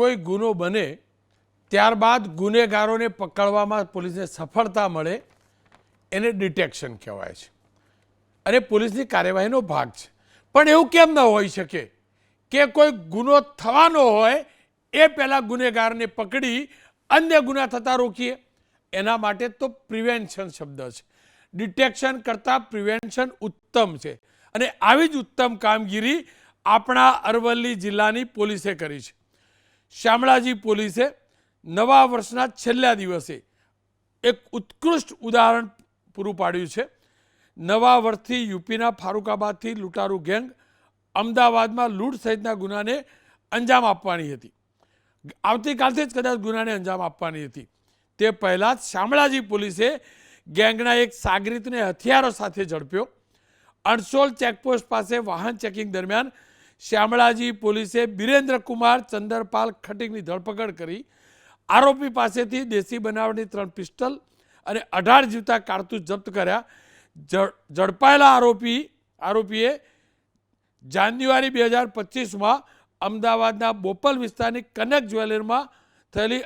કોઈ ગુનો બને ત્યારબાદ ગુનેગારોને પકડવામાં પોલીસને સફળતા મળે એને ડિટેક્શન કહેવાય છે અને પોલીસની કાર્યવાહીનો ભાગ છે. પણ એવું કેમ ન હોઈ શકે કે કોઈ ગુનો થવાનો હોય એ પહેલાં ગુનેગારને પકડી અન્ય ગુના થતા રોકીએ? એના માટે તો પ્રિવેન્શન શબ્દ છે. ડિટેક્શન કરતાં પ્રિવેન્શન ઉત્તમ છે અને આવી જ ઉત્તમ કામગીરી આપણા અરવલ્લી જિલ્લાની પોલીસે કરી છે. શામળાજી પોલીસે નવા વર્ષના છેલ્લા દિવસે એક ઉત્કૃષ્ટ ઉદાહરણ પૂરું પાડ્યું છે. નવા વર્ષથી યુપીના ફારુકાબાદથી લૂંટારૂ ગેંગ અમદાવાદમાં લૂંટ સહિતના ગુનાને અંજામ આપવાની હતી. આવતીકાલથી જ કદાચ ગુનાને અંજામ આપવાની હતી. તે પહેલાં જ શામળાજી પોલીસે ગેંગના એક સાગરીતને હથિયારો સાથે ઝડપ્યો. અણસોલ ચેકપોસ્ટ પાસે વાહન ચેકિંગ દરમિયાન શામળાજી પોલીસે બિરેન્દ્રકુમાર ચંદરપાલ ખટીકની ધરપકડ કરી. આરોપી પાસેથી દેશી બનાવટની 3 પિસ્તલ અને 18 જીવતા કારતૂસ જપ્ત કર્યા. ઝડપાયેલા આરોપીએ જાન્યુઆરી 2025માં અમદાવાદના બોપલ વિસ્તારની કનક જ્વેલરીમાં થયેલી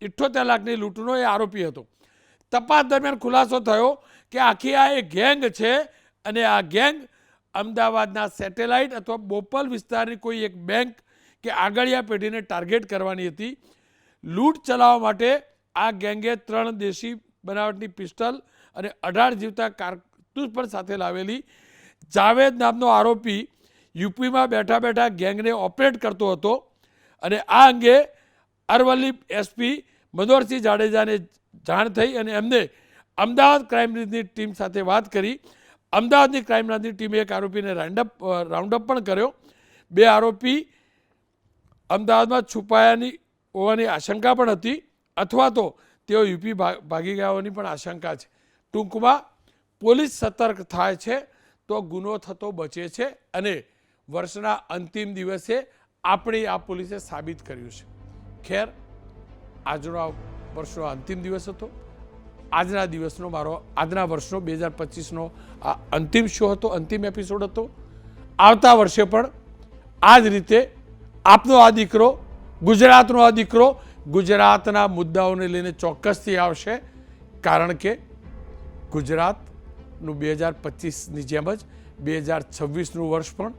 78 લાખની લૂંટનો એ આરોપી હતો. તપાસ દરમિયાન ખુલાસો થયો કે આખી આ એક ગેંગ છે અને આ ગેંગ અમદાવાદના સેટેલાઇટ અથવા બોપલ વિસ્તારની કોઈ એક બેંક કે આગળિયા પેઢીને ટાર્ગેટ કરવાની હતી. લૂંટ ચલાવવા માટે આ ગેંગે 3 દેશી બનાવટની પિસ્તલ અને 18 જીવતા કારતૂસ પણ સાથે લાવેલી. જાવેદ નામનો આરોપી યુપીમાં બેઠા બેઠા ગેંગને ઓપરેટ કરતો હતો અને આ અંગે અરવલ્લી એસપી મનોહરસિંહ જાડેજાને જાણ થઈ અને એમને અમદાવાદ ક્રાઇમ બ્રાન્ચની ટીમ સાથે વાત કરી. અમદાવાદની ક્રાઇમ બ્રાન્ચની ટીમે એક આરોપીને રાઉન્ડઅપ પણ કર્યો. 2 આરોપી અમદાવાદમાં છુપાયાની હોવાની આશંકા પણ હતી અથવા તો તેઓ યુપી ભાગી ગયા હોવાની પણ આશંકા છે. ટૂંકમાં પોલીસ સતર્ક થાય છે તો ગુનો થતો બચે છે અને વર્ષના અંતિમ દિવસે આપણી આ પોલીસે સાબિત કર્યું છે. ખેર, આજનો વર્ષનો અંતિમ દિવસ હતો. આજના વર્ષનો 2025નો આ અંતિમ શો હતો, અંતિમ એપિસોડ હતો. આવતા વર્ષે પણ આ જ રીતે આપનો આ દીકરો, ગુજરાતનો આ દીકરો ગુજરાતના મુદ્દાઓને લઈને ચોક્કસથી આવશે. કારણ કે ગુજરાતનું 2025ની જેમ જ 2026નું વર્ષ પણ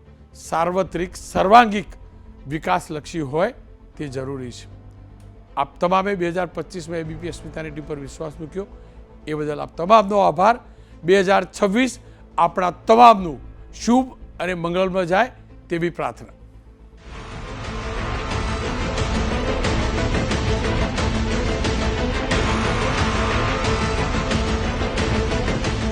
સાર્વત્રિક સર્વાંગીક વિકાસલક્ષી હોય તે જરૂરી છે. આપ તમામે 2025માં એબીપી અસ્મિતાની ટીમ પર વિશ્વાસ મૂક્યો એ બદલ આપ તમામનો આભાર. 2026 આપણા તમામનું શુભ અને મંગળમય જાય તેવી પ્રાર્થના.